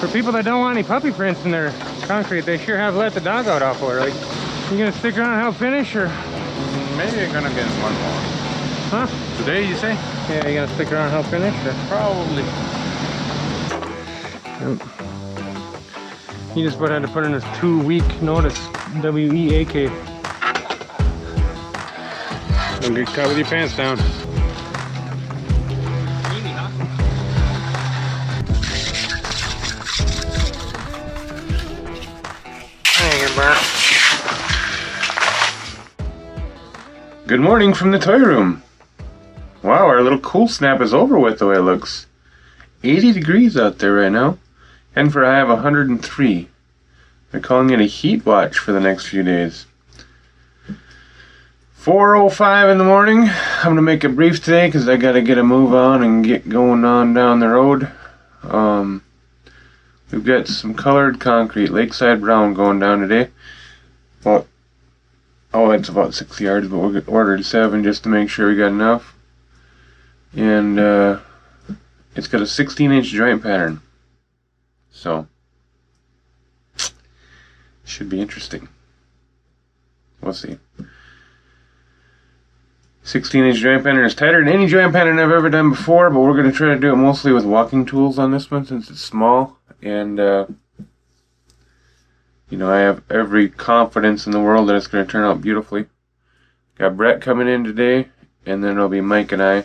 For people that don't want any puppy prints in their concrete, they sure have let the dog out awful early. You gonna stick around and help finish, or? Maybe I'm gonna get one more. Huh? Today, you say? Yeah, you gonna stick around and help finish, or? Probably. Yep. He just had to put in his 2-week notice. W-E-A-K. Don't get caught with your pants down. Easy, huh? Hanging, bro. Good morning from the toy room. Wow, our little cool snap is over with the way it looks. 80 degrees out there right now. And for a high of 103. They're calling it a heat watch for the next few days. 4:05 in the morning. I'm going to make it brief today because I got to get a move on and get going on down the road. We've got some colored concrete, lakeside brown, going down today. It's about 6 yards, but we ordered 7 just to make sure we got enough. And it's got a 16-inch joint pattern. So, should be interesting. We'll see. 16-inch joint pattern is tighter than any joint pattern I've ever done before, but we're going to try to do it mostly with walking tools on this one since it's small. And, you know, I have every confidence in the world that it's going to turn out beautifully. Got Brett coming in today, and then it'll be Mike and I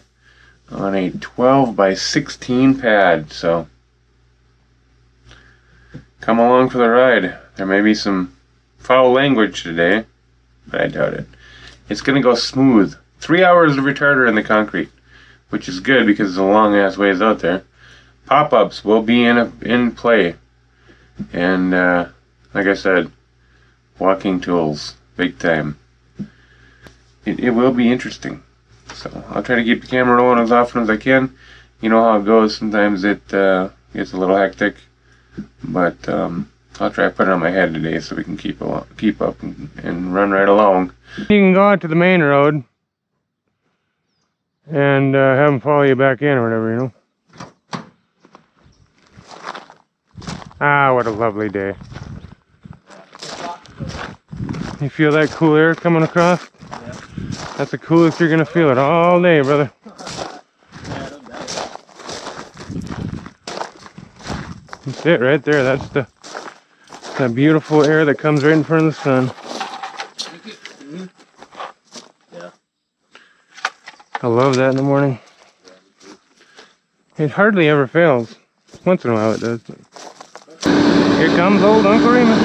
on a 12 by 16 pad. So, come along for the ride. There may be some foul language today, but I doubt it. It's going to go smooth. 3 hours of retarder in the concrete, which is good because it's a long ass ways out there. Pop-ups will be in play. And like I said, walking tools, big time. It will be interesting. So I'll try to keep the camera rolling as often as I can. You know how it goes. Sometimes it gets a little hectic. But I'll try to put it on my head today so we can keep up and run right along. You can go out to the main road and have them follow you back in or whatever, you know. Ah, what a lovely day. You feel that cool air coming across? Yeah. That's the coolest you're gonna feel it all day, brother. That's it right there. That's that beautiful air that comes right in front of the sun. Yeah. I love that in the morning. It hardly ever fails. Once in a while it does. But here comes old Uncle Remus.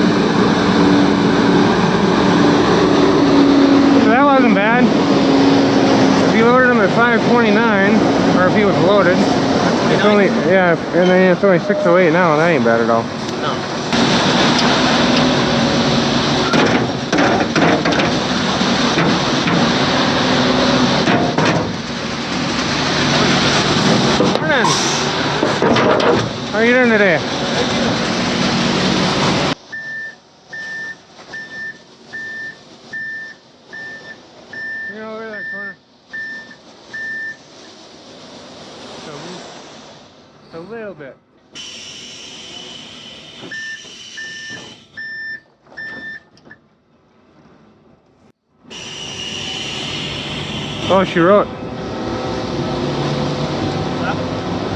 So that wasn't bad. If you loaded him at 529, or if he was loaded, it's only, yeah, and then it's only 608 now, and that ain't bad at all. No. Morning. How are you doing today? You know, over that corner. A little bit. Oh, she wrote.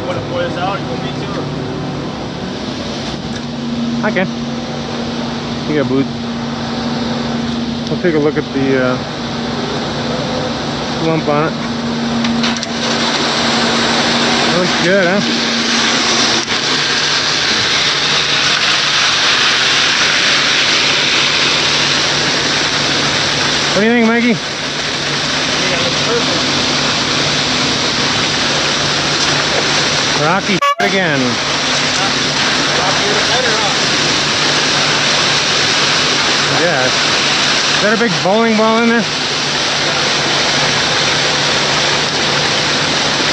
Want to pour this out? You want me to? I can. You got boots. We'll take a look at the lump on it. That looks good, huh? What do you think, Mikey? Yeah, it looks perfect. Rocky again. Yeah. Is that a big bowling ball in there?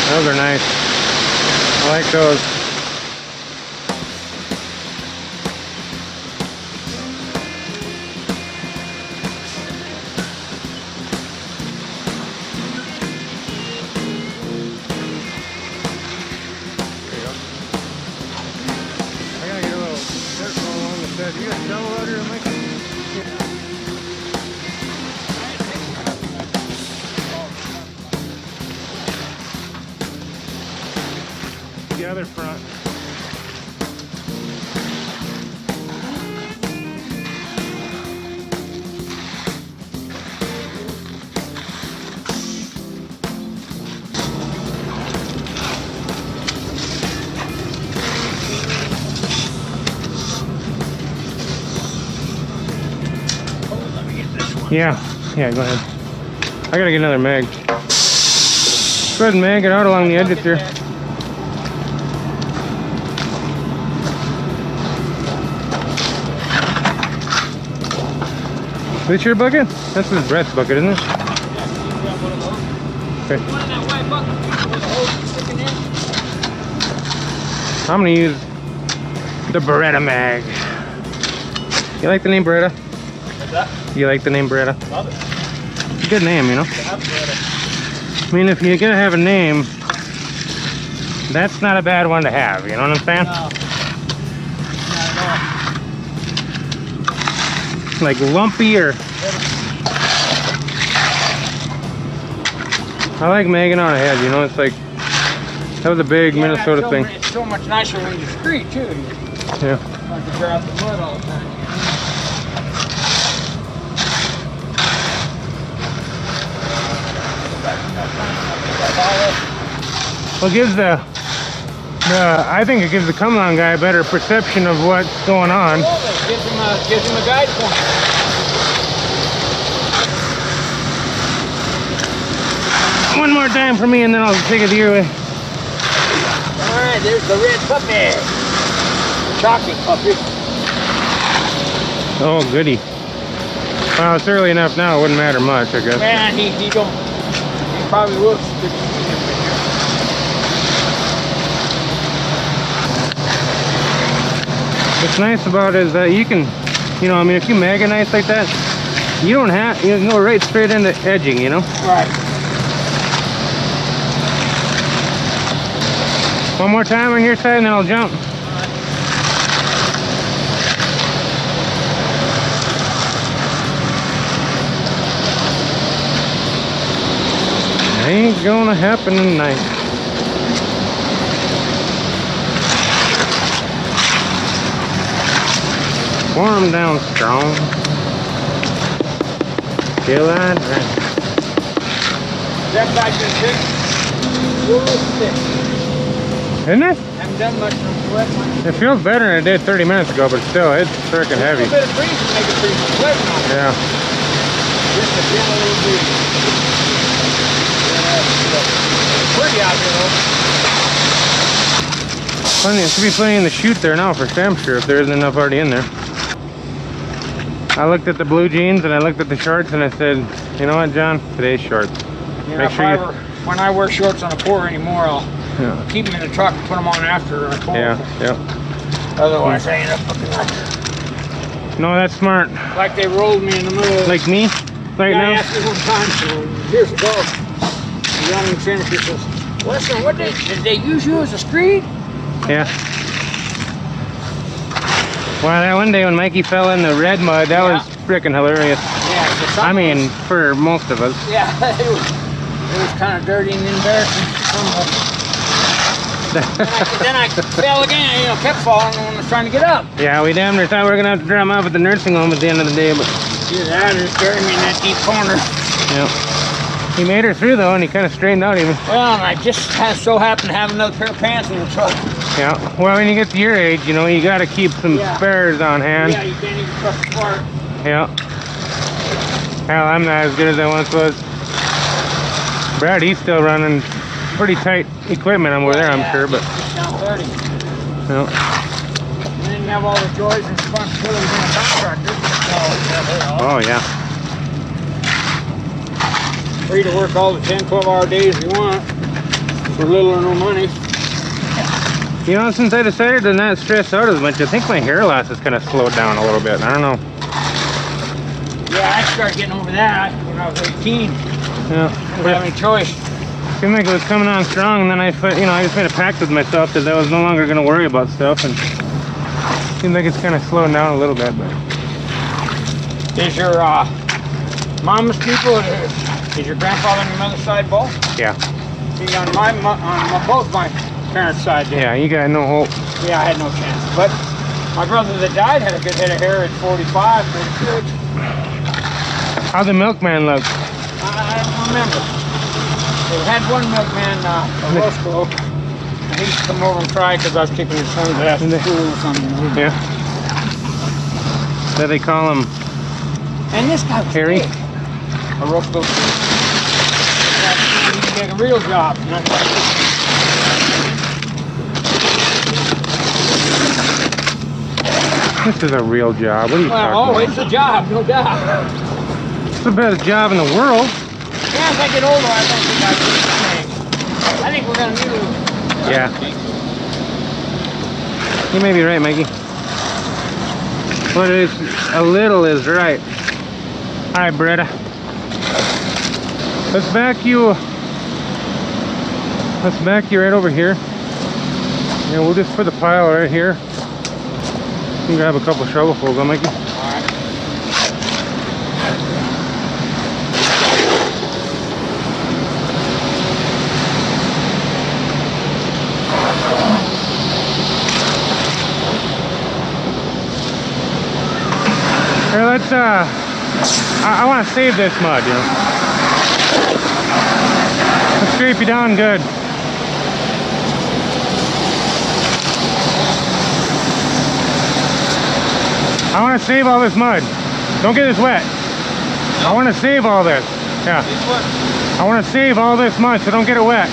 Those are nice. I like those. I gotta get a double loader in my the other front. Yeah, go ahead. I gotta get another mag. Go ahead and mag it out along the edge there. This your bucket? That's his Brett's bucket, isn't it? Okay. I'm gonna use the Beretta mag. You like the name Beretta? What's that? You like the name Beretta? Love it. Good name, you know? I mean, if you're gonna have a name, that's not a bad one to have, you know what I'm saying? No. Like lumpy or... I like magging on ahead, you know, it's like... That was a big Minnesota thing. It's so much nicer when you street too. Yeah. Like to grab the mud all the time. Well, it gives I think it gives the come on guy a better perception of what's going on. Gives him a guide point. One more time for me and then I'll take it your way. Alright, there's the red puppy. Shocking puppy. Oh, goody. Well, it's early enough now, it wouldn't matter much, I guess. Man, he probably will. What's nice about it is that you can, you know, I mean, if you mag a nice like that, you don't have, you can go right straight into edging, you know? Right. One more time on your side and then I'll jump. Ain't gonna happen tonight. Warmdown strong. Till I drink. That guy's been sick. Really sick. Isn't it? Haven't done much from sweat. It feels better than it did 30 minutes ago, but still, it's freaking heavy. A little bit of breeze to make it pretty pleasant on it. Yeah. Just a gentle little breeze. Pretty out here though. Plenty, there should be plenty in the chute there now for damn sure if there isn't enough already in there. I looked at the blue jeans and I looked at the shorts and I said, you know what, John? Today's shorts. Yeah, Make sure you... when I wear shorts on a pour anymore, I'll keep them in the truck and put them on after a pour. Yeah. Otherwise, I end up looking like No, that's smart. like they rolled me in the middle. Like me right now? I asked me one time, so years ago, the young finisher says, listen, what did they use you as a screed? Yeah. Well, that one day when Mikey fell in the red mud, that was freaking hilarious. Yeah. I mean, for most of us. Yeah, it was kind of dirty and embarrassing for some of us. then I fell again, you know, kept falling when I was trying to get up. Yeah, we damn near thought we were going to have to drop him off at the nursing home at the end of the day, but... Either that or carried me in that deep corner. Yeah. He made her through, though, and he kind of straightened out even. Well, and I just so happened to have another pair of pants in the truck. Yeah, well, when you get to your age, you know, you got to keep some spares on hand. Yeah, you can't even trust the part. Yeah. Hell, I'm not as good as I once was. Brad, he's still running pretty tight equipment over there, I'm sure, but... It's down 30. Yeah. And then you have all the joys and responsibilities in a contractor. Oh, yeah. Free to work all the 10, 12-hour days you want for little or no money. You know, since I decided to not stress out as much, I think my hair loss has kind of slowed down a little bit. I don't know. Yeah, I started getting over that when I was 18. Yeah. I didn't have any choice. Seemed like it was coming on strong, and then I just made a pact with myself that I was no longer going to worry about stuff. And Seems like it's kind of slowing down a little bit, but Is your mama's people? Is your grandfather on your mother's side bull? yeah. See, on both my parents' side, there. Yeah, you got no hope. Yeah, I had no chance. But my brother that died had a good head of hair at 45, 46. How'd the milkman look? I don't remember. They had one milkman, a Roscoe, and he used to come over and cry because I was kicking his son's ass in school or something. Yeah. That they call him And this guy was Harry? big. A Roscoe. He could get a real job. This is a real job. What are you Well, talking about? it's a job, no doubt. It's the best job in the world. Yeah, as I get older, I don't think I can change. I think we're going to need Yeah. You may be right, Mikey. But it's a little is right. All right, Beretta. Let's back you right over here. And we'll just put the pile right here. You can grab a couple shovelfuls, huh, Mikey? Here, let's, I want to save this mud, you know. Let's scrape you down good. I want to save all this mud. Don't get this wet. I want to save all this. Yeah. I want to save all this mud, so don't get it wet.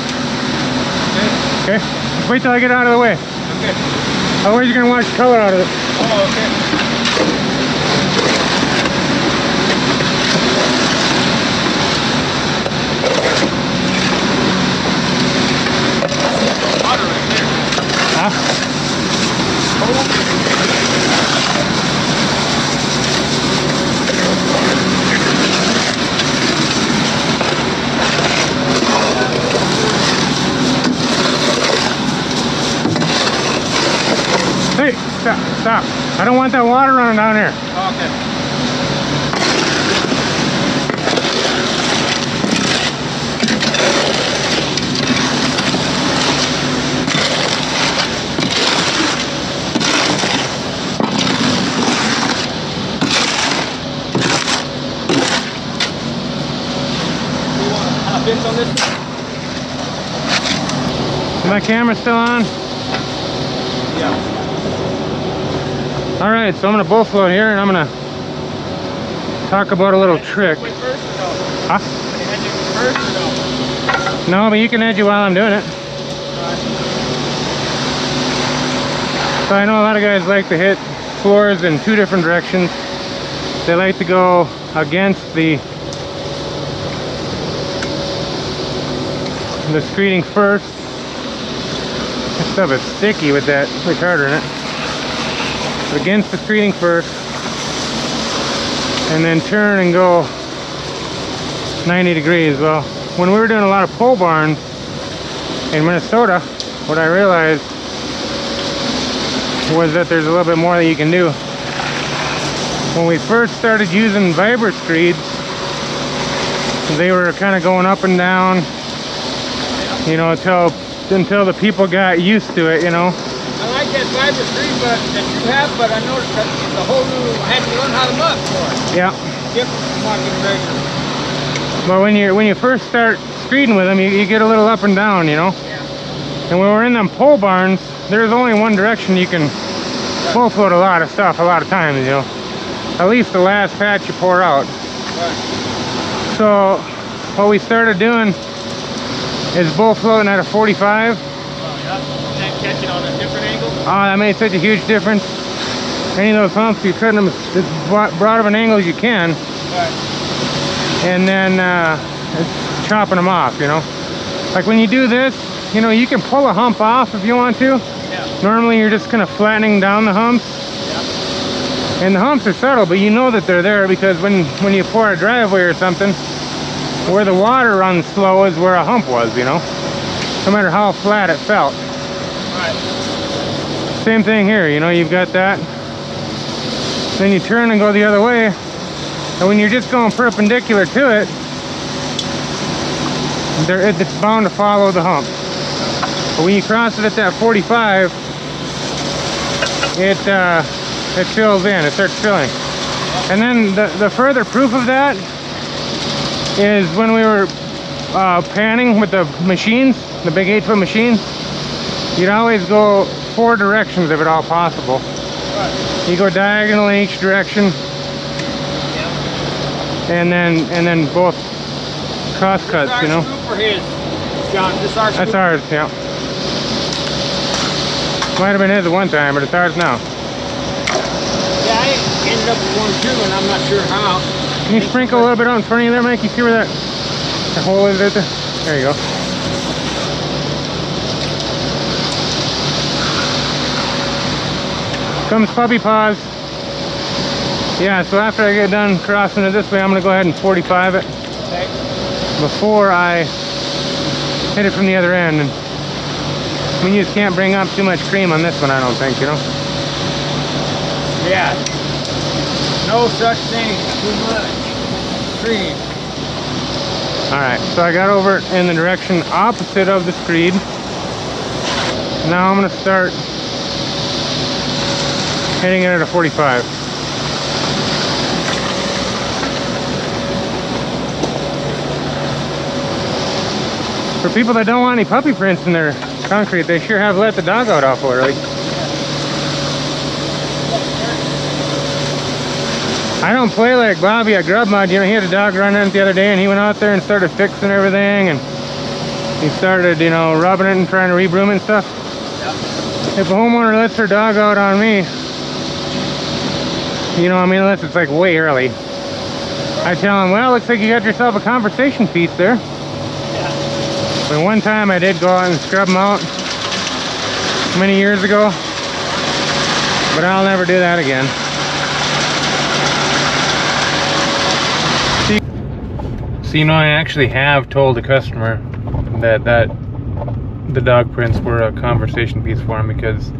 Okay? Just wait till I get it out of the way. Okay. Otherwise you're going to wash the color out of it. Oh, okay. Hey, stop. I don't want that water running down here. Okay. Bits on this one? Is my camera still on? Yeah. All right, so I'm gonna bull float here and I'm gonna talk about a little trick. First or no? Huh? First or no? No, but you can edge it while I'm doing it. So I know a lot of guys like to hit floors in two different directions. They like to go against the screening first. This stuff is sticky with that retarder in it. Against the screening first, and then turn and go 90 degrees. Well, when we were doing a lot of pole barns in Minnesota, what I realized was that there's a little bit more that you can do. When we first started using Viber screeds, they were kind of going up and down, you know, until the people got used to it, you know. I like that fiber screen that you have, but I noticed that the whole new, I had to learn how to mud for it. Yeah. Different from walking regular. But when you first start screeding with them, you get a little up and down, you know. Yeah. And when we're in them pole barns, there's only one direction you can full float a lot of stuff a lot of times, you know. At least the last patch you pour out. Right. So what we started doing is bull floating at a 45. Oh, yeah. And catch it on a different angle? That made such a huge difference. Any of those humps, you're cutting them as broad of an angle as you can. Right. And then chopping them off, you know. Like when you do this, you know, you can pull a hump off if you want to. Yeah. Normally you're just kind of flattening down the humps. Yeah. And the humps are subtle, but you know that they're there because when you pour a driveway or something, where the water runs slow is where a hump was, you know. No matter how flat it felt. Right. Same thing here, you know, you've got that. Then you turn and go the other way. And when you're just going perpendicular to it, it's bound to follow the hump. But when you cross it at that 45, it fills in, it starts filling. And then the further proof of that is when we were panning with the machines, the big 8-foot machine, you'd always go 4 directions if at all possible. You go diagonal in each direction, and then both cross cuts, you know. For his, John, this ours. That's ours, yeah. Might have been his at one time, but it's ours now. Yeah, I ended up with one too, and I'm not sure how. Can you sprinkle a little bit out in front of you there, Mike? You see where that hole is right there? There you go. Comes puppy paws. Yeah, so after I get done crossing it this way, I'm going to go ahead and 45 it. Okay. Before I hit it from the other end. And I mean, you just can't bring up too much cream on this one, I don't think, you know? Yeah. No such thing as too much cream. Alright, so I got over in the direction opposite of the screed. Now I'm going to start hitting it at a 45. For people that don't want any puppy prints in their concrete, they sure have let the dog out awful early. I don't play like Bobby at Grub Mud. You know, he had a dog running it the other day, and he went out there and started fixing everything, and he started, you know, rubbing it and trying to rebroom it and stuff. If a homeowner lets their dog out on me, you know, I mean, unless it's like way early, I tell him, well, looks like you got yourself a conversation piece there. But one time I did go out and scrub them out many years ago, but I'll never do that again. So, you know, I actually have told the customer that the dog prints were a conversation piece for him, because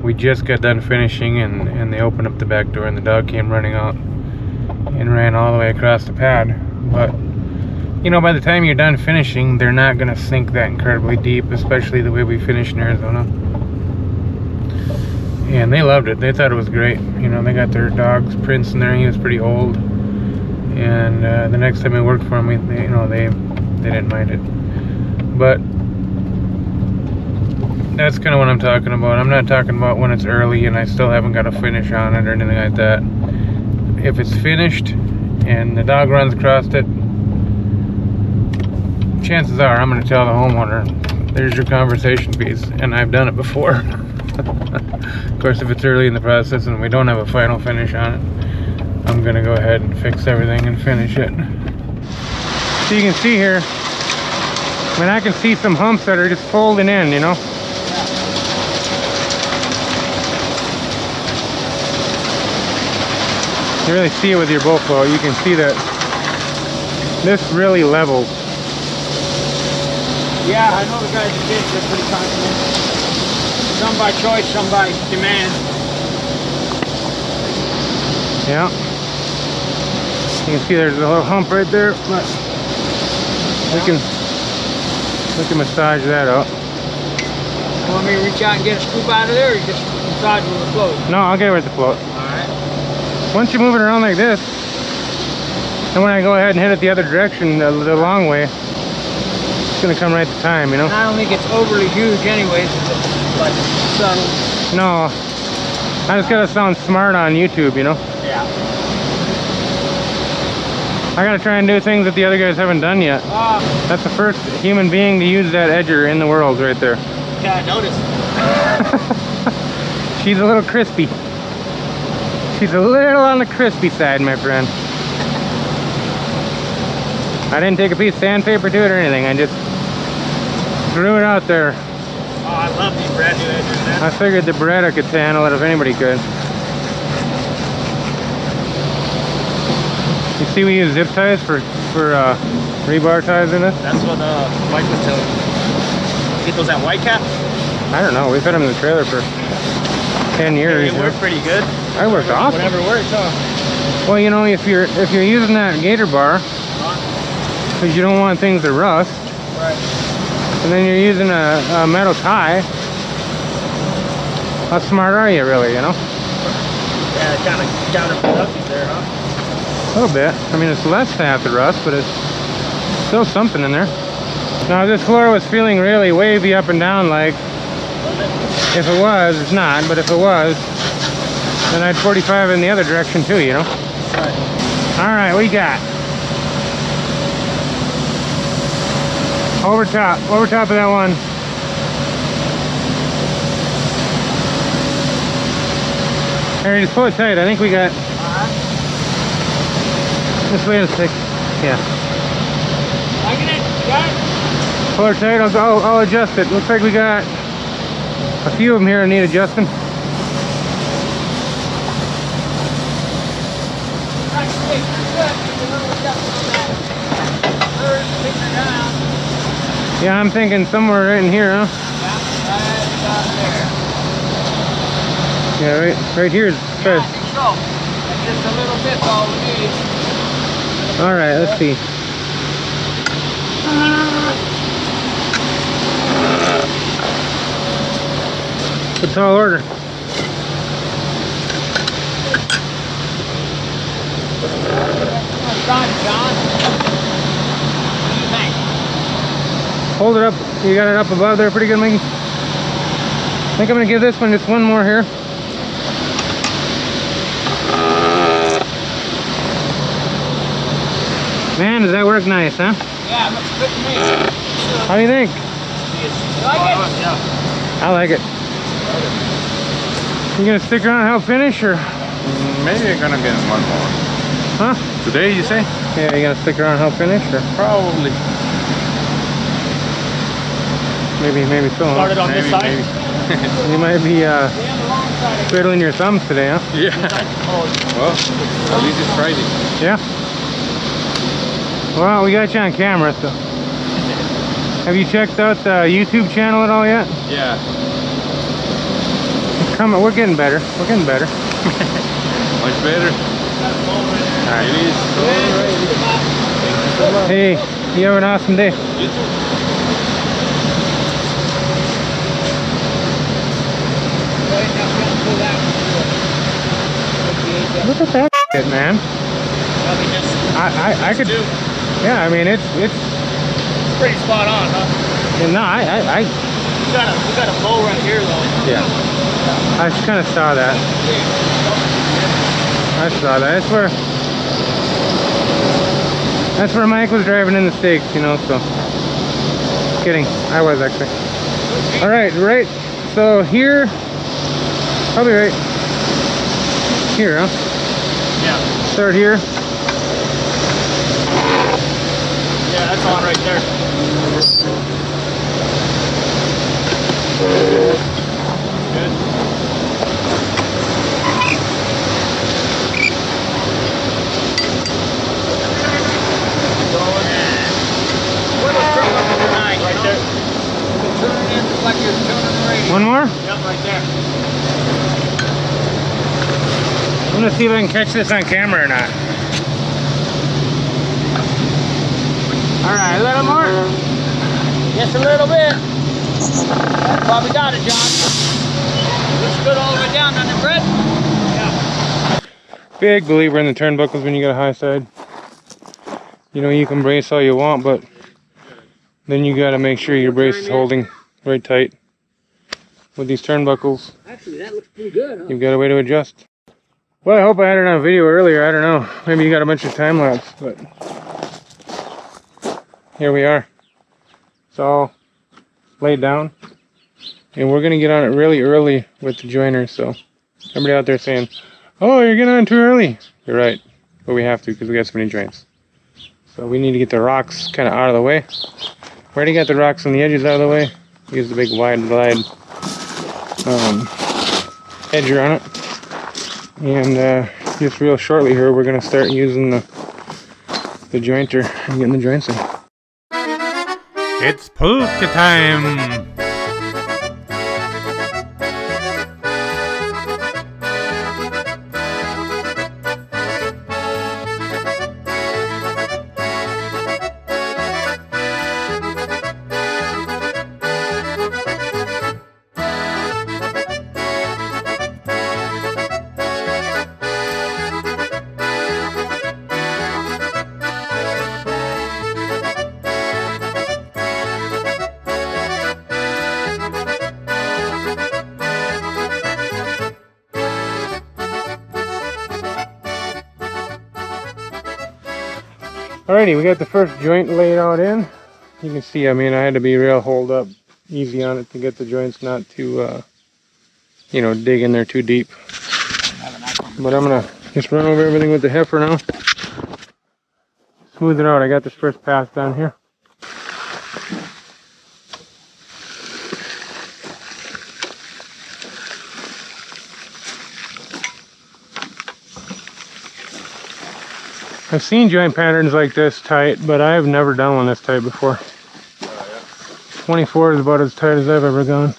we just got done finishing and they opened up the back door and the dog came running out and ran all the way across the pad. But you know, by the time you're done finishing, they're not going to sink that incredibly deep, especially the way we finished in Arizona. And they loved it. They thought it was great. You know, they got their dog's prints in there. He was pretty old. And the next time I worked for them, they didn't mind it. But that's kind of what I'm talking about. I'm not talking about when it's early and I still haven't got a finish on it or anything like that. If it's finished and the dog runs across it, chances are I'm going to tell the homeowner, there's your conversation piece, and I've done it before. Of course, if it's early in the process and we don't have a final finish on it, I'm going to go ahead and fix everything and finish it. So you can see here, I mean, I can see some humps that are just folding in, you know. You really see it with your bow flow. You can see that this really levels. Yeah, I know the guys that did, they're pretty confident. Some by choice, some by demand. Yeah. You can see there's a little hump right there, but we can massage that out. You want me to reach out and get a scoop out of there, or you just massage with the float? No, I'll get it with the float. Alright. Once you move it around like this, and when I go ahead and hit it the other direction, the long way, it's going to come right to time, you know? And I don't think it's overly huge anyways, it's like subtle. No, I just got to sound smart on YouTube, you know? Yeah. I got to try and do things that the other guys haven't done yet. That's the first human being to use that edger in the world right there. Yeah, I noticed. She's a little crispy. She's a little on the crispy side, my friend. I didn't take a piece of sandpaper to it or anything. I just threw it out there. Oh, I love these brand new edgers, man. I figured the Beretta could handle it if anybody could. You see, we use zip ties for rebar ties in this. That's what Mike was telling me. Get those at White Cap? I don't know. We've had them in the trailer for 10 years. They work pretty good. That works awesome. Whatever works, huh? Well, you know, if you're using that gator bar, because you don't want things to rust, Right. and then you're using a metal tie, how smart are you really, you know? Yeah, kind of counterproductive there, huh? A little bit. I mean, it's less to have to rust, but it's still something in there. Now, this floor was feeling really wavy up and down, like, if it was, it's not, but if it was, then I'd 45 in the other direction too, you know? Right. Alright, what you got? Over top of that one. Harry, just pull it tight. I think we got... This way is thick. Yeah. Liking it? Got it? Pull her tight. I'll adjust it. Looks like we got a few of them here that need adjusting. Yeah, I'm thinking somewhere right in here, huh? Yeah, right here is Yeah, I think so. Just a little bit's all we need. Alright, let's see. It's all order. Done, John. What do you think? Hold it up. You got it up above there pretty good, Mikey? I think I'm going to give this one just one more here. Man, does that work nice, huh? Yeah, it looks good to me. How do you think? You like it? Yeah. I like it. You going to stick around and help finish, or? Maybe I'm gonna get one more. Huh? Today, you say? Yeah, you going to stick around and help finish, or? Probably. Maybe so, huh? Started on this side? You might be twiddling your thumbs today, huh? Yeah. Well, at least it's Friday. Yeah. Well, we got you on camera, so. Have you checked out the YouTube channel at all yet? Yeah. We're getting better. We're getting better. Much better. It is. Alright. Hey, you have an awesome day. You too. Look at that shit, man. I could. Yeah, I mean it's Pretty spot on, huh? no, We got a bow right here though. yeah. I kind of saw that. I saw that. That's where Mike was driving in the States, you know. So kidding, I was actually. All right. So here, probably right here, huh? Yeah. Start here. Yeah, that's on right there. Good. Right there. Turn in like you're tuning the radio. One more. Yep, right there. I'm gonna see if I can catch this on camera or not. Alright, a little more. Just a little bit. Probably got it, John. Looks good all the way down, doesn't it, Brett? Yeah. Big believer in the turnbuckles when you got a high side. You know, you can brace all you want, but then you gotta make sure your brace is holding right tight. With these turnbuckles, Actually, that looks pretty good, huh? you've got a way to adjust. Well, I hope I had it on video earlier. I don't know. Maybe you got a bunch of time lapse, but here we are. It's all laid down. And we're going to get on it really early with the joiners. So everybody out there saying, oh, you're getting on too early. You're right. But we have to because we got so many joints. So we need to get the rocks kind of out of the way. We already got the rocks on the edges out of the way. Use the big wide edger on it. And just real shortly here, we're going to start using the jointer and getting the joints in. It's polka time! Alrighty, we got the first joint laid out in. You can see, I mean, I had to be real hold up easy on it to get the joints not to, you know, dig in there too deep. But I'm gonna just run over everything with the heifer now. Smooth it out. I got this first pass down here. I've seen joint patterns like this tight, but I've never done one this tight before. 24 is about as tight as I've ever gone.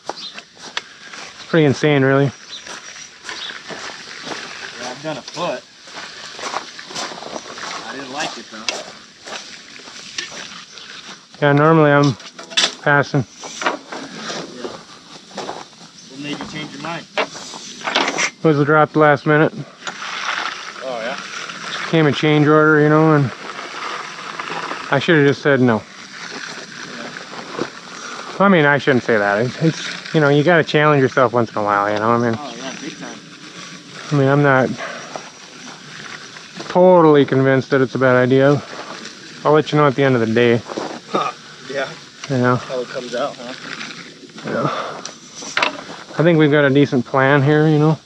It's pretty insane, really. Yeah, I've done a foot. I didn't like it though. Yeah, normally I'm passing. Yeah. What made you change your mind? Was dropped last minute. Oh yeah? Came a change order, you know, and I should have just said no. I mean, I shouldn't say that. It's you know, you got to challenge yourself once in a while, you know. I mean, Oh yeah, big time. I mean, I'm not totally convinced that it's a bad idea. I'll let you know at the end of the day. Huh. Yeah. You know. How it comes out, huh? Yeah. I think we've got a decent plan here, you know,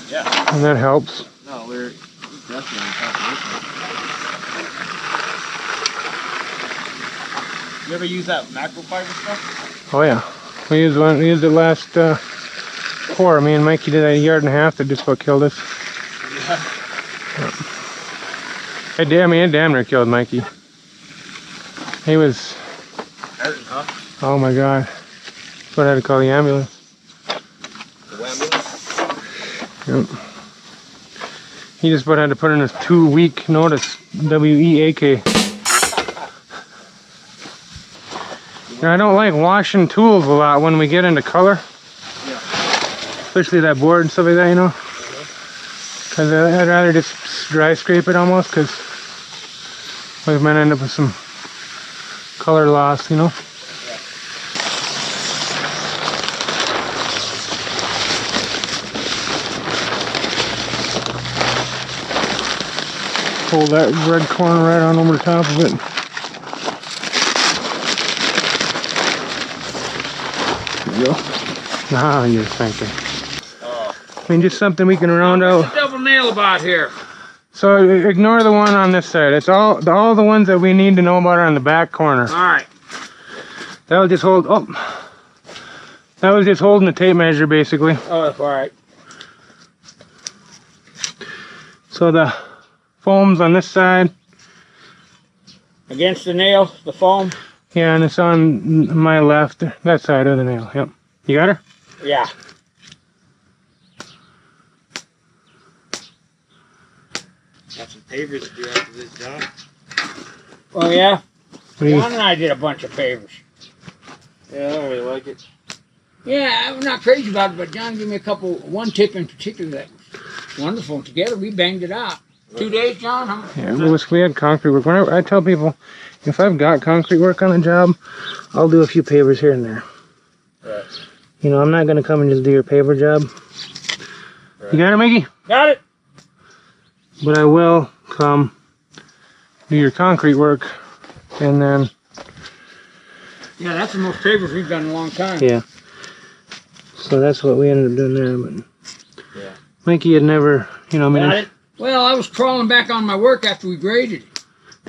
Yeah. and that helps. No, we're definitely in competition. You ever use that microfiber stuff? Oh yeah, we used one. We used it last pour. Me and Mikey did a yard and a half that just about killed us. Yeah. I mean, it damn near killed Mikey. He was. Hurting, huh? Oh my God. That's what I had to call the ambulance. The ambulance? Yep. He just about had to put in his 2-week notice. WEAK. Now, I don't like washing tools a lot when we get into color. Yeah. Especially that board and stuff like that, you know. Because I'd rather just dry scrape it almost, because we might end up with some color loss, you know. Pull that red corner right on over the top of it. There you go. Now you're thinking. Oh. I mean, just something we can round out. What's the double nail about here? So ignore the one on this side. It's all the ones that we need to know about are on the back corner. All right. That was just hold. Oh, that was just holding the tape measure basically. Oh, that's all right. So the foam's on this side. Against the nail, the foam? Yeah, and it's on my left, that side of the nail. Yep. You got her? Yeah. Got some pavers to do after this, John. Oh, yeah? John and I did a bunch of pavers. Yeah, I don't really like it. Yeah, I'm not crazy about it, but John gave me one tip in particular that was wonderful. Together, we banged it out. 2 days, John? Yeah, we had concrete work. Whenever I tell people, if I've got concrete work on the job, I'll do a few pavers here and there. Right. You know, I'm not going to come and just do your paver job. Right. You got it, Mickey? Got it. But I will come do your concrete work, and then... Yeah, that's the most pavers we've done in a long time. Yeah. So that's what we ended up doing there. But yeah. Mikey had never, you know, I mean... Got it? Well, I was crawling back on my work after we graded.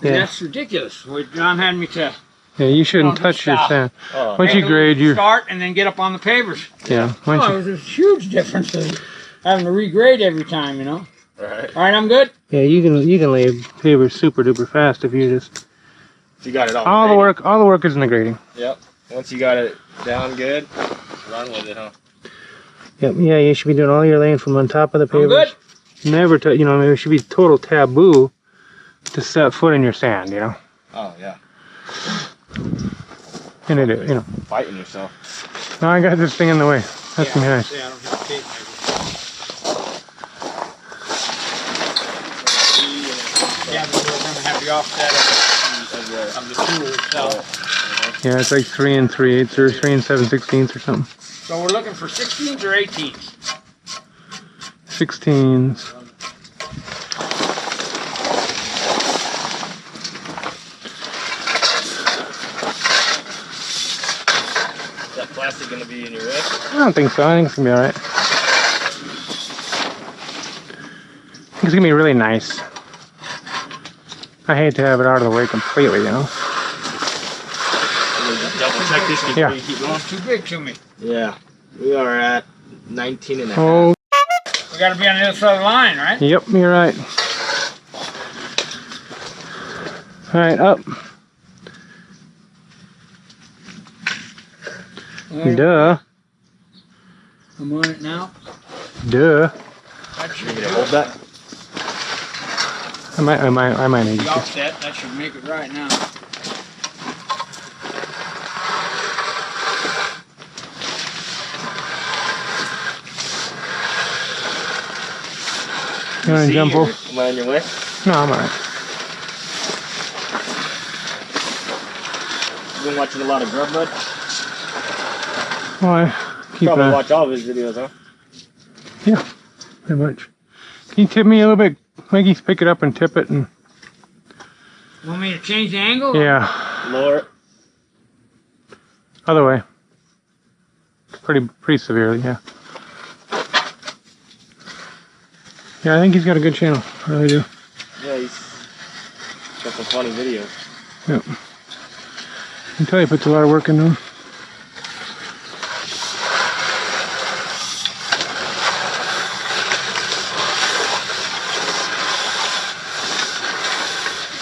Yeah. That's ridiculous. John had me to... Yeah, you shouldn't touch your sand. Oh. Once you grade, you start and then get up on the pavers. Yeah. It was a huge difference of having to regrade every time, you know. Right. All right, I'm good. Yeah, you can lay pavers super duper fast if you just. You got it all. All the work is in the grading. Yep. Once you got it down good, run with it, huh? Yep. Yeah, you should be doing all your laying from on top of the pavers. I'm good. Never, you know, it should be total taboo to set foot in your sand, you know. Oh yeah. And it is, you know. Fighting yourself. Now I got this thing in the way. That's gonna be nice. Yeah, I don't have tape measure. Yeah, but we're gonna have the offset of the tool itself. Yeah, it's like 3 3/8 or 3 7/16 or something. So we're looking for 16s or 18s? 16s. gonna be in your way? I don't think so. I think it's gonna be alright. I think it's gonna be really nice. I hate to have it out of the way completely, you know? Double check this before Yeah. you keep going. It's too big to me. Yeah. We are at 19 and a half. Oh, We gotta be on the other side of the line, right? yep, you're right. Alright, up. Duh. I'm on it now. Duh. That should You do gonna hold it. that? I might need The to. offset, that should make it right now. You wanna See, jump over? Am I on your way? No, I'm alright. You've been watching a lot of Grub Mud? Well, I keep Probably watch all of his videos, huh? yeah, pretty much. Can you tip me a little bit? Mikey, pick it up and tip it and Want me to change the angle? yeah, Lower it. other way. Pretty severely, yeah. Yeah, I think he's got a good channel. I really do. Yeah, he's got some funny videos. Yep. I can tell he puts a lot of work into them.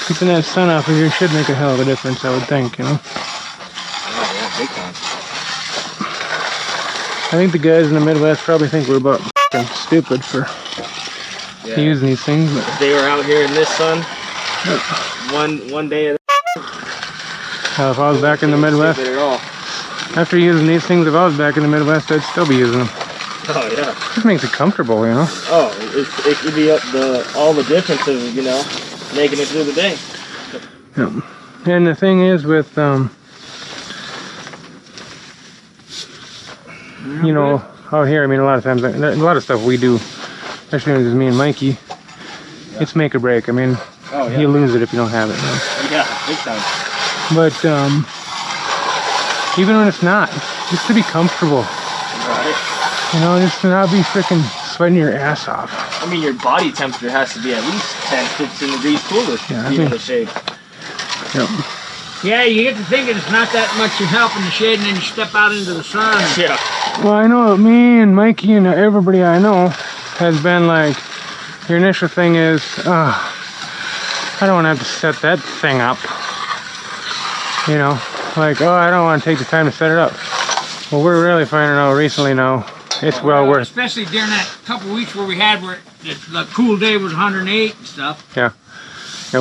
Keeping that sun off of here should make a hell of a difference, I would think, you know. Oh, yeah, big time. I think the guys in the Midwest probably think we're about f***ing stupid for Yeah. using these things, but If they were out here in this sun, one day of if I was back in the Midwest, Stupid at all. after using these things, if I was back in the Midwest, I'd still be using them. Oh yeah. Just makes it comfortable, you know. Oh, it could be all the difference of making it through the day. Yep. And the thing is with you know, out here, I mean, a lot of times, a lot of stuff we do, especially when it's me and Mikey, it's make or break. I mean, Oh yeah. you lose it if you don't have it. You know? Yeah, big time. But even when it's not, just to be comfortable, Right. you know, just to not be freaking sweating your ass off. I mean, your body temperature has to be at least 10, 15 degrees cooler Yeah, I to be in think- the shade. Yep. Yeah, you get to thinking it's not that much you help in the shade, and then you step out into the sun. Yeah. Well, I know me and Mikey and everybody I know has been like, your initial thing is, I don't want to have to set that thing up. You know, like, oh, I don't want to take the time to set it up. Well, we're really finding out recently now, it's well worth. Especially during that couple weeks where we had where the cool day was 108 and stuff. Yeah,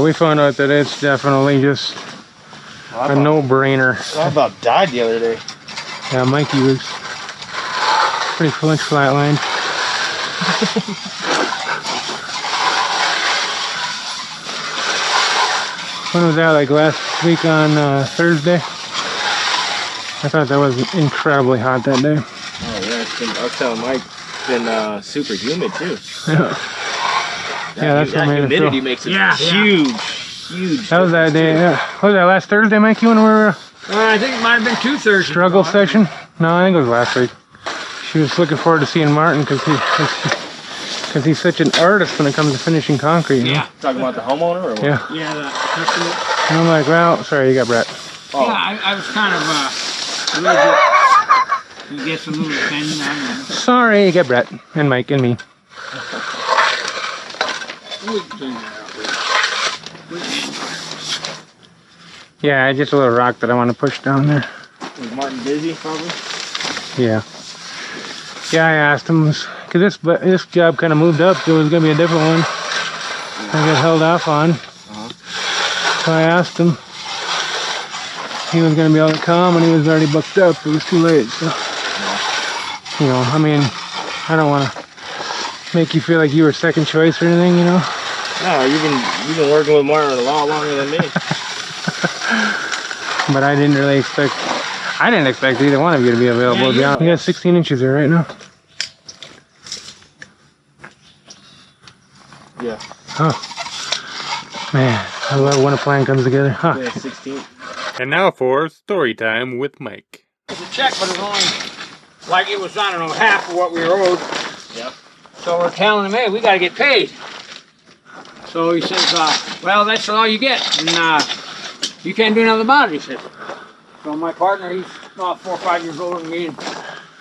we found out that it's definitely just a no-brainer. I about died the other day. Yeah, Mikey was pretty much flatlined. When was that, like last week on Thursday? I thought that was incredibly hot that day. Oh yeah, I was telling Mike, it's been super humid too. Yeah, that's what that made it humidity feel. makes it Yeah. huge. That was that day. Yeah. What was that, last Thursday, Mikey, when we were I think it might have been 2 Thursdays. struggle ago. section? No, I think it was last week. She was looking forward to seeing Martin because he's such an artist when it comes to finishing concrete. You know? Yeah. Talking about the homeowner or what? Yeah. Yeah, the customer. And I'm like, well, sorry, you got Brett. Oh. Yeah, I was kind of a little bit, I guess a little offended. I don't know. Sorry, you got Brett and Mike and me. We can clean that up later. We can. Yeah, just a little rock that I want to push down there. Was Martin busy probably? Yeah. Yeah, I asked him, because this job kind of moved up. There was going to be a different one I got held off on. So I asked him. He was going to be able to come, and he was already booked up. It was too late. So, you know, I mean, I don't want to make you feel like you were second choice or anything, you know. No, you've been working with Martin a lot longer than me. But I didn't expect either one of you to be available. Yeah, We got 16 inches there right now. Yeah. Oh, man, I love when a plan comes together. Huh. Yeah, 16. And now for story time with Mike. It's a check, but it's only like it was, I don't know, half of what we were owed. Yep. So we're telling him, hey, we got to get paid. So he says, well, that's all you get, and you can't do nothing about it, he says. So my partner, he's about 4 or 5 years older than me, and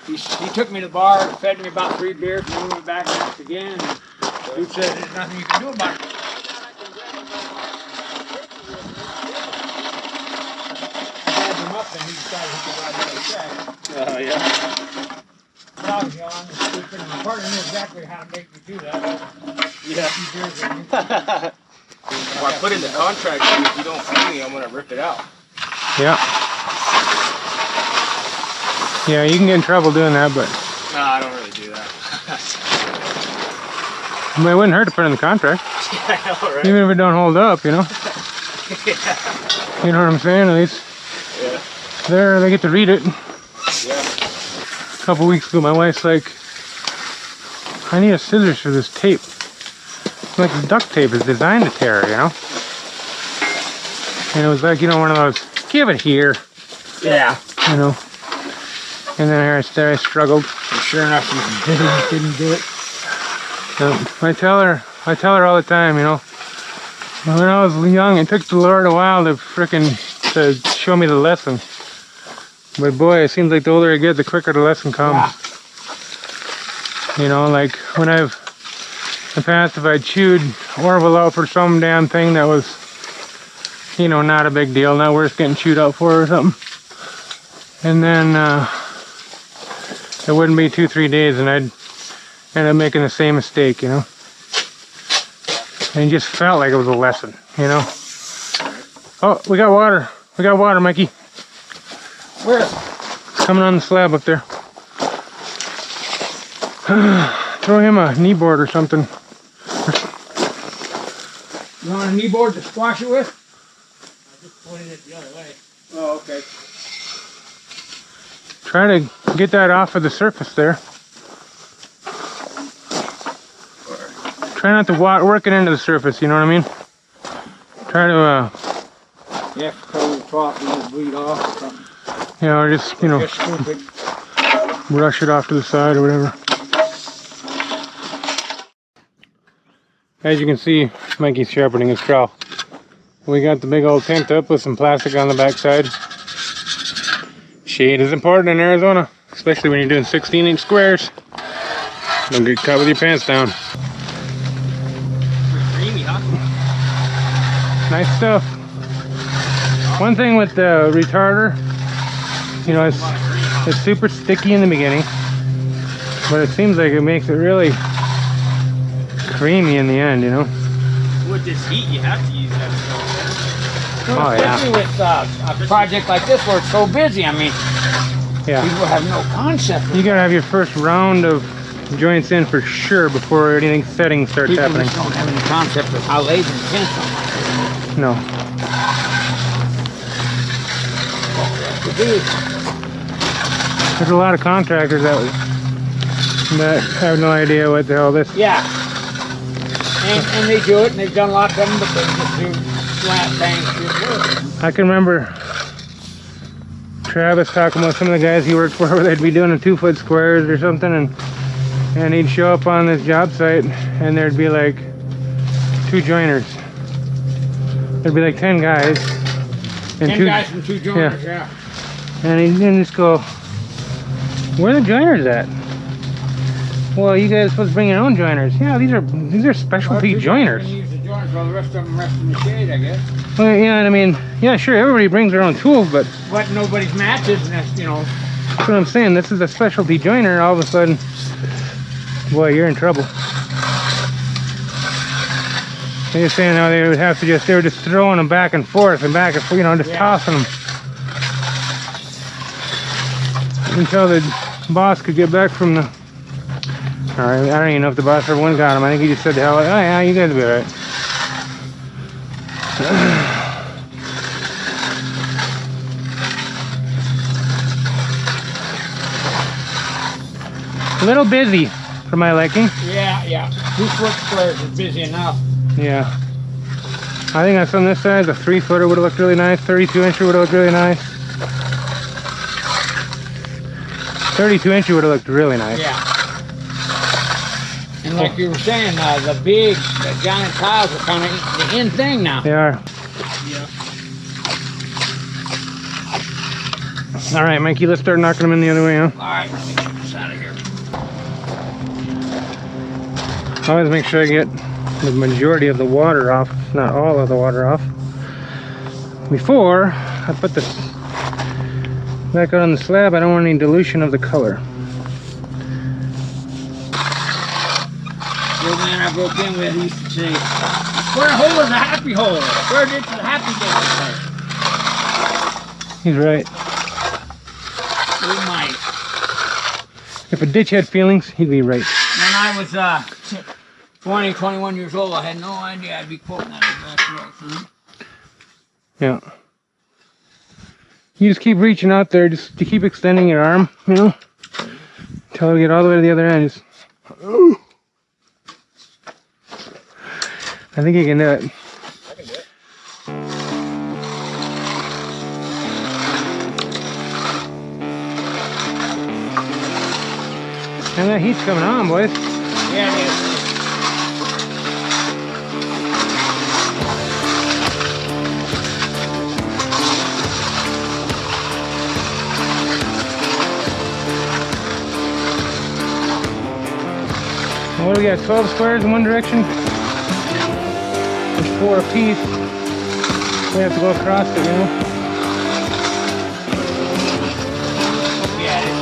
he took me to the bar, fed me about 3 beers, and then we went back and asked again. And he said, there's nothing you can do about it. I grabbed him up, and he decided he could ride the other side. Oh, yeah. I was young and stupid, and my partner knew exactly how to make me do that. Yeah. Well, I put in the contract, if you don't pay me, I'm going to rip it out. Yeah. Yeah, you can get in trouble doing that, but No, I don't really do that. I mean, it wouldn't hurt to put in the contract. Yeah, I know, right? Even if it don't hold up, you know? Yeah. You know what I'm saying? At least Yeah. there, they get to read it. Yeah. A couple weeks ago, my wife's like, I need a scissors for this tape. Like, the duct tape is designed to tear, you know? And it was like, you know, one of those, give it here, Yeah. you know? And then I struggled. And sure enough, she didn't do it. I tell her all the time, you know, when I was young, it took the Lord a while to show me the lesson. But boy, it seems like the older I get, the quicker the lesson comes. Yeah. You know, like when in the past, if I chewed Orville out for some damn thing that was, you know, not a big deal, not worth getting chewed out for or something. And then it wouldn't be 2-3 days and I'd end up making the same mistake, you know. And it just felt like it was a lesson, you know. Oh, we got water. We got water, Mikey. Where? Coming on the slab up there. Throw him a knee board or something. You want a knee board to squash it with? I just pointed it the other way. Oh, okay. Try to get that off of the surface there. Try not to work it into the surface, you know what I mean? Try to, You have to cover the top and it'll bleed off or something. you know, just, you know, Just scoop it. brush it off to the side or whatever. As you can see, Mikey's sharpening his trowel. We got the big old tent up with some plastic on the backside. Shade is important in Arizona, especially when you're doing 16-inch squares. Don't get caught with your pants down. Creamy, huh? Nice stuff. One thing with the retarder, you know, it's super sticky in the beginning, but it seems like it makes it really creamy in the end, you know. With this heat, you have to use that stuff. Well, Oh, yeah. especially with a project like this where it's so busy. I mean, Yeah. people have no concept. You gotta have your first round of joints in for sure before anything setting starts People happening. just don't have any concept of how labor intense something like this No. to do. There's a lot of contractors that have no idea what the hell this. Yeah. And they do it, and they've done a lot of them, but they just do flat bangs just work. I can remember Travis talking about some of the guys he worked for where they'd be doing a 2-foot squares or something, and he'd show up on this job site and there'd be like 2 joiners. There'd be like 10 guys. And 10 guys and 2 joiners, yeah. And he'd just go, where are the joiners at? Well, you guys are supposed to bring your own joiners. Yeah, these are specialty joiners. You can use the joiners while the rest of them rest in the shade, I guess. Well, yeah, I mean, yeah, sure, everybody brings their own tools, but But nobody's matches, and that's, you know. that's what I'm saying. This is a specialty joiner. All of a sudden, boy, you're in trouble. They're saying how they would have to they were just throwing them back and forth, you know, just tossing them until the boss could get back from the. All right, I don't even know if the boss ever got him. I think he just said the hell, oh yeah, you guys will be all right. A little busy for my liking. Yeah. 2-foot squares is busy enough. Yeah. I think that's on this side. The 3-footer would have looked really nice. 32-incher would have looked really nice. 32-inch would have looked really nice. Yeah. And like you were saying, the giant tiles are kind of the in thing now. They are. Yeah. All right, Mikey, let's start knocking them in the other way, huh? All right, let me get this out of here. Always make sure I get the majority of the water off, not all of the water off, before I put this back out on the slab. I don't want any dilution of the color. The old man I broke in with used to say, "Square hole is a happy hole. Square ditch is a happy ditch." He's right. We might. If a ditch had feelings, he'd be right. When I was 20, 21 years old, I had no idea I'd be quoting that exact direction. Yeah. You just keep reaching out there, just to keep extending your arm, you know, until we get all the way to the other end. Just, I think you can do it. I can do it. And that heat's coming on, boys. Yeah, it is. What do we got? 12 squares in one direction? There's 4 apiece. We have to go across it, you know? Yeah, it is.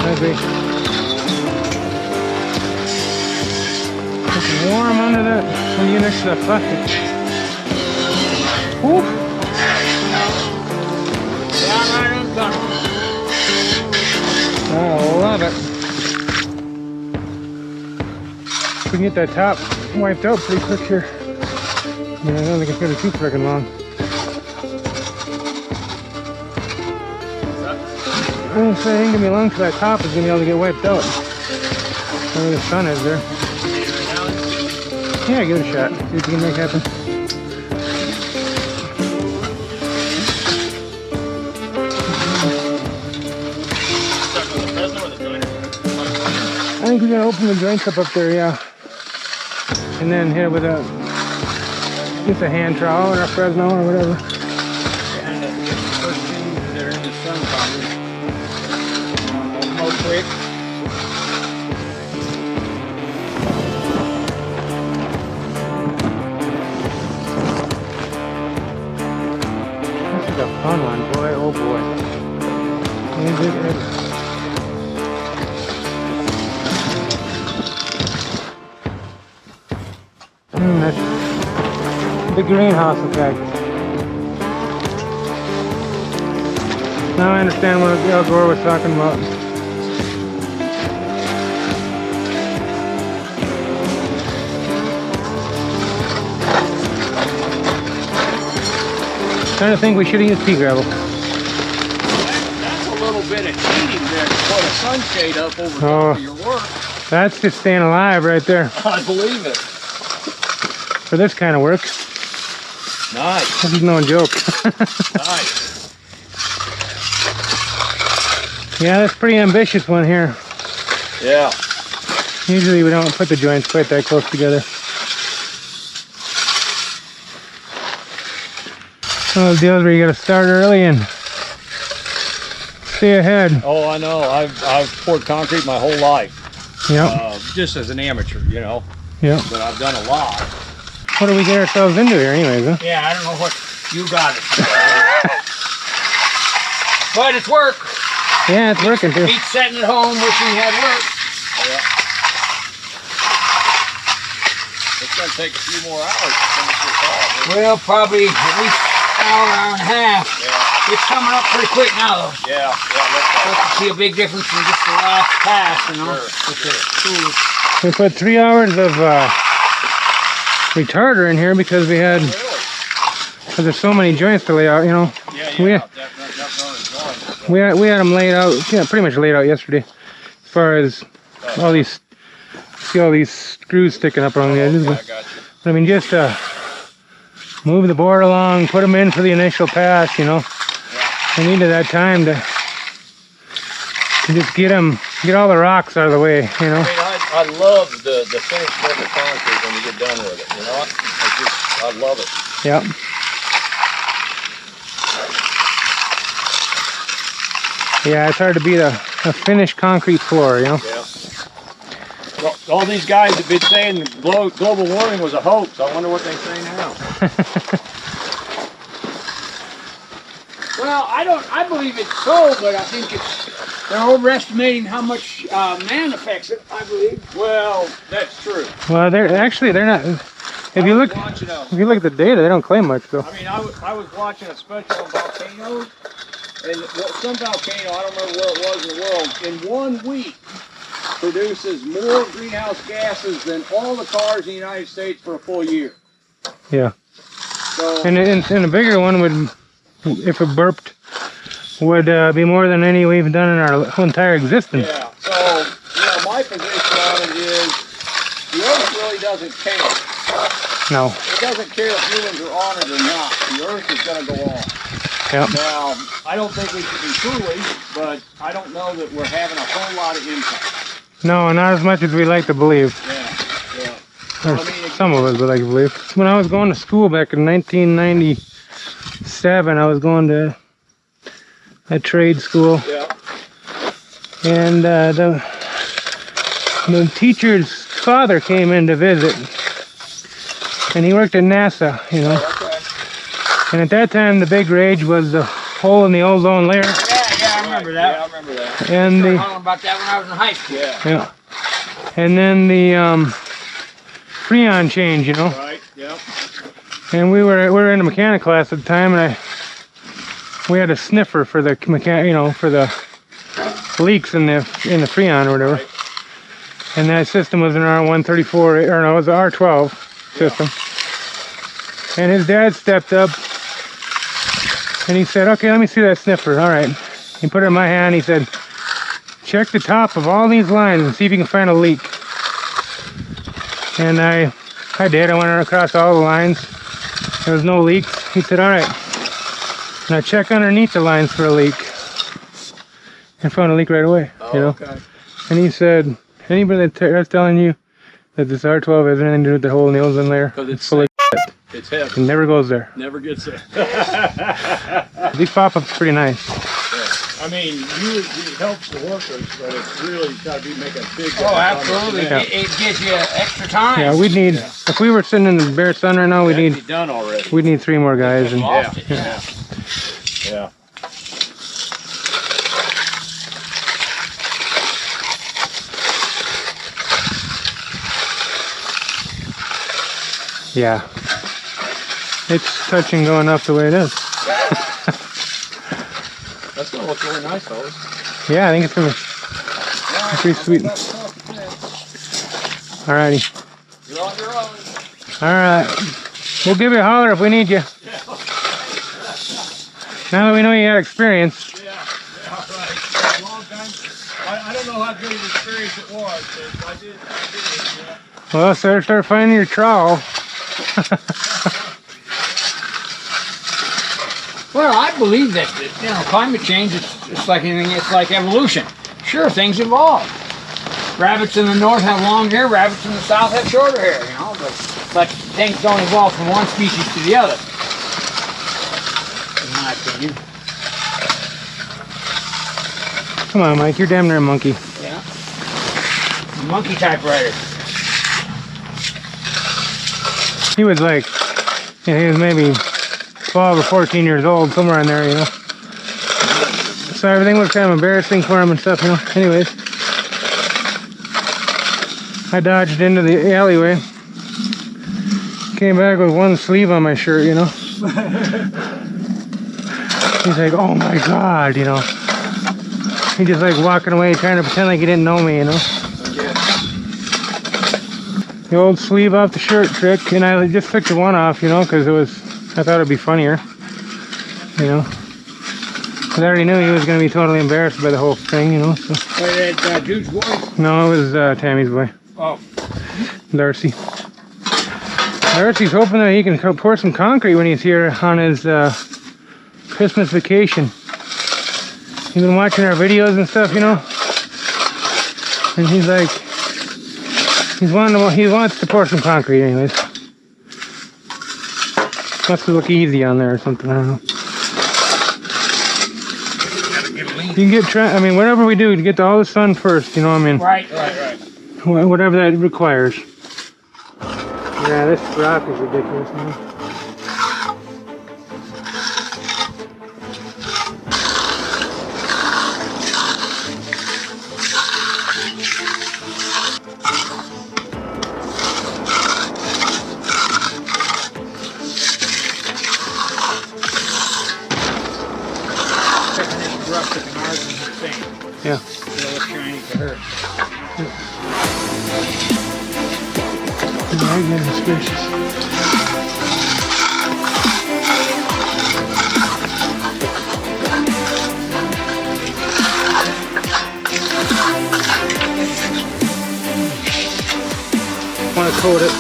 As we it's warm under that when you get next to that bucket. Woo! Downright uncomfortable. I love it. We can get that top wiped out pretty quick here. Yeah, I don't think it's gonna be too freaking long. I don't say it ain't gonna be long till that top is gonna be able to get wiped out. Where the sun is there. Yeah, give it a shot. See what you can make happen. I think we're gonna open the joints up there, yeah. And then hit it with a just a hand trowel or a Fresno or whatever. And get the first things that are in the sun probably. More quick. This is a fun one, boy, oh boy. Is it ever. That's the greenhouse effect. Now I understand what Al Gore was talking about. Trying to think we should have used pea gravel. That's a little bit of cheating there to put a sunshade up over top of your work. That's just staying alive right there. I believe it. For this kind of work. Nice. This is no joke. Nice. Yeah, that's a pretty ambitious one here. Yeah. Usually we don't put the joints quite that close together. One of those deals where you gotta start early and stay ahead. Oh, I know. I've poured concrete my whole life. Yep. Just as an amateur, you know. Yep. But I've done a lot. What do we get ourselves into here anyways, huh? Yeah, I don't know what you got it. But it's work. Yeah, it's working too. Beats sitting at home wishing you had work. Yeah. It's going to take a few more hours to finish this off. Well, probably at least an hour, hour and a half. Yeah. It's coming up pretty quick now, though. Yeah, looks like it. See a big difference from just the last pass, you know. Sure. We put 3 hours of retarder in here because we had, because there's so many joints to lay out, you know. Yeah. We had them laid out, yeah, pretty much laid out yesterday. As far as all these, see all these screws sticking up along the edges. But I mean, just move the board along, put them in for the initial pass, you know. I needed that time to just get all the rocks out of the way, you know. I mean, I love the finished look of concrete when you get done with it, you know? I love it. Yep. Yeah, it's hard to beat a finished concrete floor, you know. Yeah. Well, all these guys have been saying global warming was a hoax. I wonder what they say now. Well, I believe it's so, but I think they're overestimating how much man affects it, I believe. Well, that's true. Well, they're not. If you look at the data, they don't claim much though. I mean, I was watching a special on volcanoes, and some volcano, I don't remember where it was in the world, in 1 week produces more greenhouse gases than all the cars in the United States for a full year. Yeah. So, And a bigger one would, if it burped, would be more than any we've done in our entire existence. yeah. So, my position on it is the Earth really doesn't care. No. It doesn't care if humans are on it or not. The Earth is going to go on. Yep. Now, I don't think we should be foolish, but I don't know that we're having a whole lot of impact. No, not as much as we like to believe. Yeah. Or some of us would like to believe. When I was going to school back in 1997, I was going to a trade school. Yeah. And the teacher's father came in to visit. And he worked at NASA, you know. Okay. And at that time, the big rage was the hole in the ozone layer. Yeah, I remember that. Yeah, I remember that. And I the was talking about that when I was in high school. Yeah. and then the freon change, you know. Right. Yep. And we were in a mechanic class at the time, and we had a sniffer for the for the leaks in the freon or whatever. Right. And that system was an R134, or no, it was an R12 system. And his dad stepped up and he said, "Okay, let me see that sniffer." All right. He put it in my hand. He said, "Check the top of all these lines and see if you can find a leak." And I did. I went across all the lines. There was no leaks. He said, "All right." And I checked underneath the lines for a leak and found a leak right away. Oh, you know. okay. And he said, "Anybody that's telling you that this R12 has anything to do with the hole in the ozone layer, 'Cause it's full of shit. It's heavy. It never goes there." Never gets there. These pop-ups are pretty nice. I mean, it helps the workers, but it's really got to be making a big difference. Oh, absolutely. Yeah. It gives you extra time. Yeah, we'd need, if we were sitting in the bare sun right now, That'd we'd be done already. need 3 more guys. And Lost it, Yeah. Yeah. yeah, it's touch and go enough the way it is. That's gonna look really nice, fellas. Yeah, I think it's gonna be pretty sweet. Alrighty. You're on your own. Alright. We'll give you a holler if we need you. Now that we know you got experience. Yeah, right. Long time. I don't know how good an experience it was, but I did it, yeah. Well, start finding your trowel. Well, I believe that climate change is just like anything. It's like evolution. Sure, things evolve. Rabbits in the north have long hair. Rabbits in the south have shorter hair. You know, but things don't evolve from one species to the other. In my opinion. Come on, Mike, you're damn near a monkey. Yeah. Monkey typewriter. He was like, he was maybe 12 or 14 years old, somewhere in there, you know. So everything was kind of embarrassing for him and stuff, you know. Anyways, I dodged into the alleyway. Came back with one sleeve on my shirt, you know. He's like, "Oh my God," you know. He just like walking away trying to pretend like he didn't know me, you know. The old sleeve off the shirt trick, and I just took the one off, you know, because I thought it'd be funnier, you know. Because I already knew he was going to be totally embarrassed by the whole thing, you know. So. That dude's voice. No, it was Tammy's boy. Oh. Darcy. Darcy's hoping that he can pour some concrete when he's here on his Christmas vacation. He's been watching our videos and stuff, you know. And he's like, he wants to pour some concrete anyways. Must look easy on there or something, I don't know. You can get, I mean, whatever we do, to get all the sun first, you know what I mean? Right. Whatever that requires. Yeah, this rock is ridiculous, man. Yeah. My goodness gracious. Want to coat it.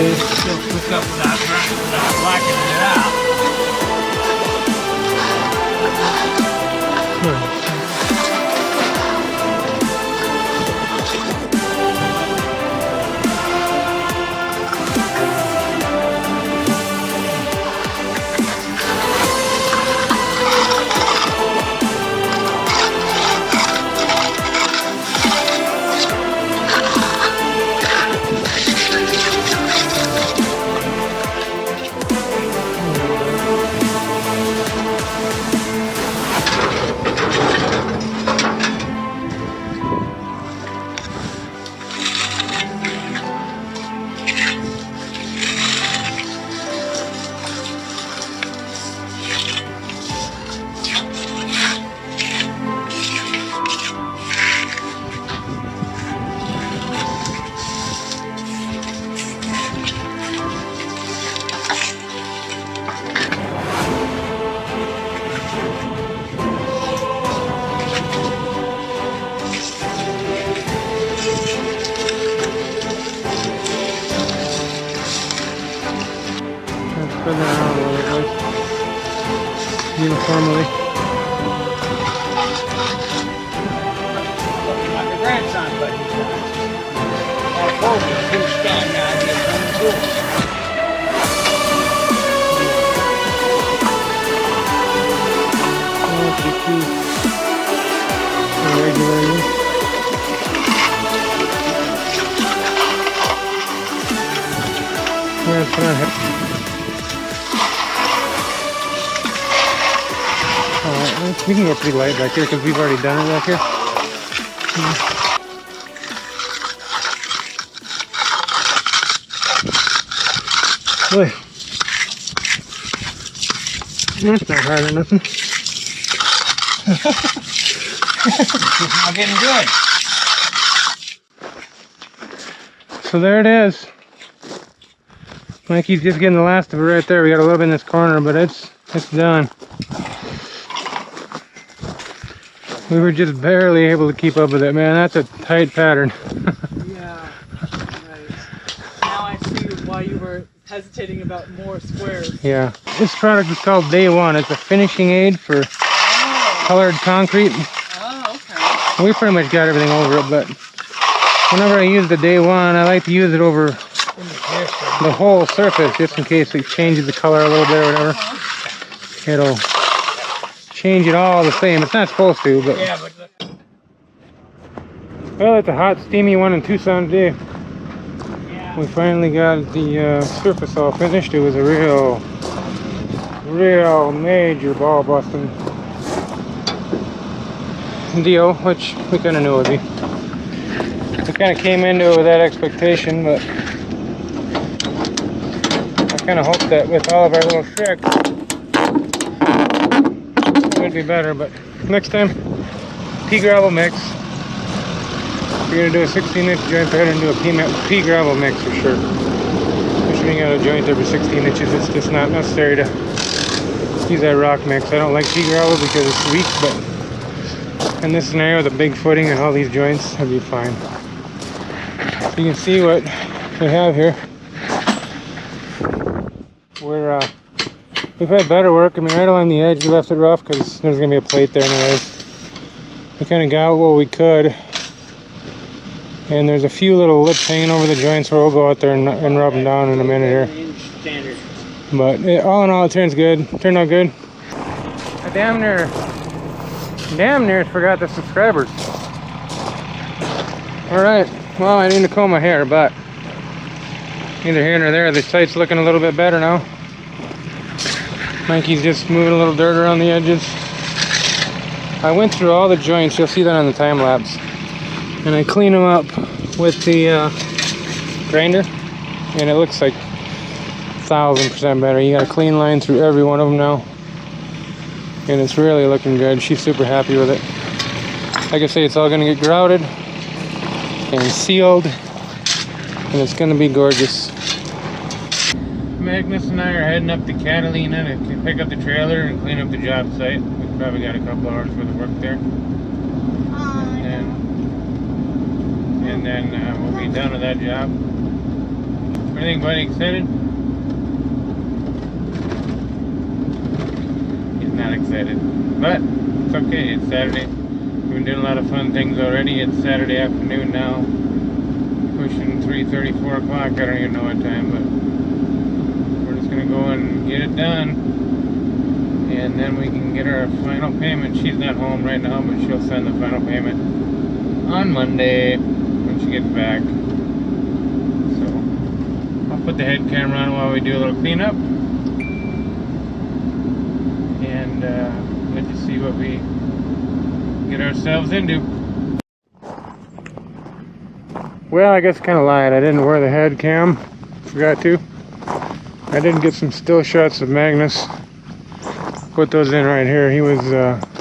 Still quick up without blackening it out. Spread that out a little bit, uniformly. Like a grandson, but he's got a focus, who's standing out here from the pool. Pretty cool. Regularly. Yeah, it's not heavy. We can go pretty light back here because we've already done it back here. Boy, that's not hard or nothing. It's not getting good. So there it is. Mikey's just getting the last of it right there. We got a little bit in this corner, but it's done. We were just barely able to keep up with it, man. That's a tight pattern. Yeah, right. Now I see why you were hesitating about more squares. Yeah. This product is called Day One. It's a finishing aid for colored concrete. Oh, okay. We pretty much got everything over it, but whenever I use the Day One, I like to use it over the whole surface, just in case it changes the color a little bit or whatever. It'll change it all the same. It's not supposed to, but... Yeah, but Well, it's a hot, steamy one in Tucson today. yeah. We finally got the surface all finished. It was a real major ball busting deal, which we kind of knew it would be. We kind of came into it with that expectation, but I kind of hoped that with all of our little tricks it would be better. But next time, pea gravel mix. If you're gonna do a 16-inch joint, go ahead and do a pea gravel mix for sure. Especially when you got a joint every 16 inches, it's just not necessary to use that rock mix. I don't like pea gravel because it's weak, but in this scenario with a big footing and all these joints, it'll be fine. So you can see what we have here. We've had better work. I mean, right along the edge we left it rough because there's going to be a plate there anyways. We kind of got what we could. And there's a few little lips hanging over the joints where we'll go out there and rub them down in a minute here. Standard. But all in all, it turned out good. I damn near forgot the subscribers. Alright, well, I need to comb my hair, but neither here nor there. The site's looking a little bit better now. Mikey's just moving a little dirt around the edges. I went through all the joints, you'll see that on the time lapse, and I clean them up with the grinder, and it looks like 1000% better. You got a clean line through every one of them now, and it's really looking good. She's super happy with it. Like I say, it's all going to get grouted and sealed, and it's going to be gorgeous. Magnus and I are heading up to Catalina to pick up the trailer and clean up the job site. We've probably got a couple hours worth of work there. And then we'll be done with that job. What do you think, buddy? Excited? He's not excited. But it's okay, it's Saturday. We've been doing a lot of fun things already. It's Saturday afternoon now. Pushing 3:30, 4 o'clock. I don't even know what time, but gonna go and get it done, and then we can get our final payment. She's not home right now, but she'll send the final payment on Monday when she gets back. So I'll put the head camera on while we do a little cleanup, and let you see what we get ourselves into. Well, I guess I kind of lied. I didn't wear the head cam. Forgot to. I did get some still shots of Magnus. Put those in right here. He was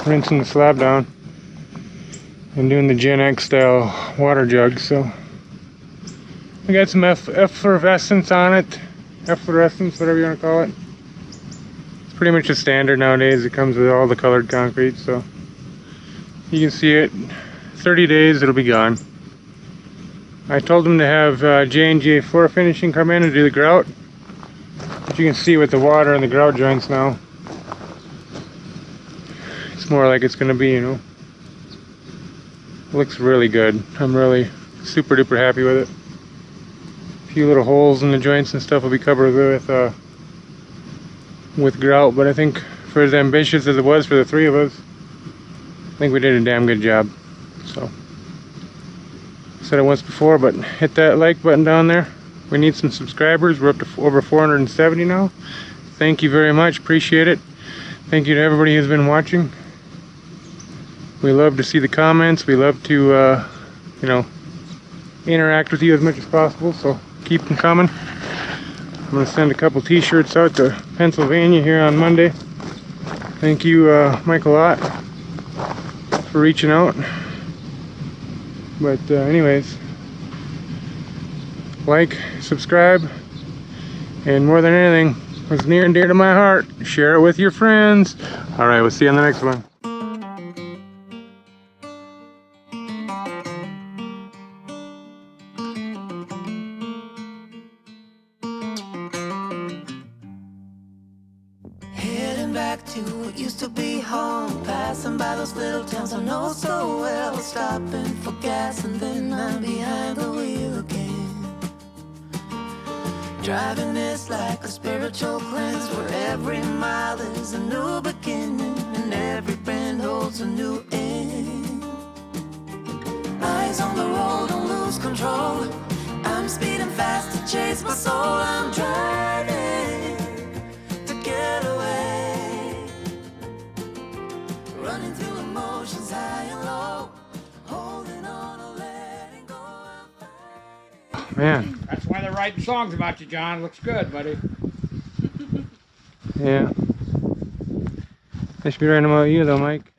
rinsing the slab down and doing the Gen X style water jug. So we got some effervescence on it. Efflorescence, whatever you want to call it. It's pretty much a standard nowadays. It comes with all the colored concrete. So you can see it. 30 days, it'll be gone. I told them to have J&J floor finishing come in and do the grout. But you can see with the water and the grout joints now, it's more like it's going to be, you know. It looks really good. I'm really super duper happy with it. A few little holes in the joints and stuff will be covered with grout, but I think for as ambitious as it was for the three of us, I think we did a damn good job. So, I said it once before, but hit that like button down there. We need some subscribers. We're up to over 470 now. Thank you very much. Appreciate it. Thank you to everybody who's been watching. We love to see the comments. We love to, you know, interact with you as much as possible. So keep them coming. I'm going to send a couple t-shirts out to Pennsylvania here on Monday. Thank you, Mike, a lot for reaching out. But anyways, like, subscribe, and more than anything, what's near and dear to my heart, share it with your friends. Alright, we'll see you on the next one. Heading back to what used to be home, passing by those little towns I know so well, stopping for gas and then I'm behind the wheel again. Driving is like a spiritual cleanse, where every mile is a new beginning and every bend holds a new end. Eyes on the road, don't lose control. I'm speeding fast to chase my soul. I'm driving to get away, running through emotions high and low, holding on or letting go. Man. That's why they're writing songs about you, John. Looks good, buddy. Yeah. They should be writing about you though, Mike.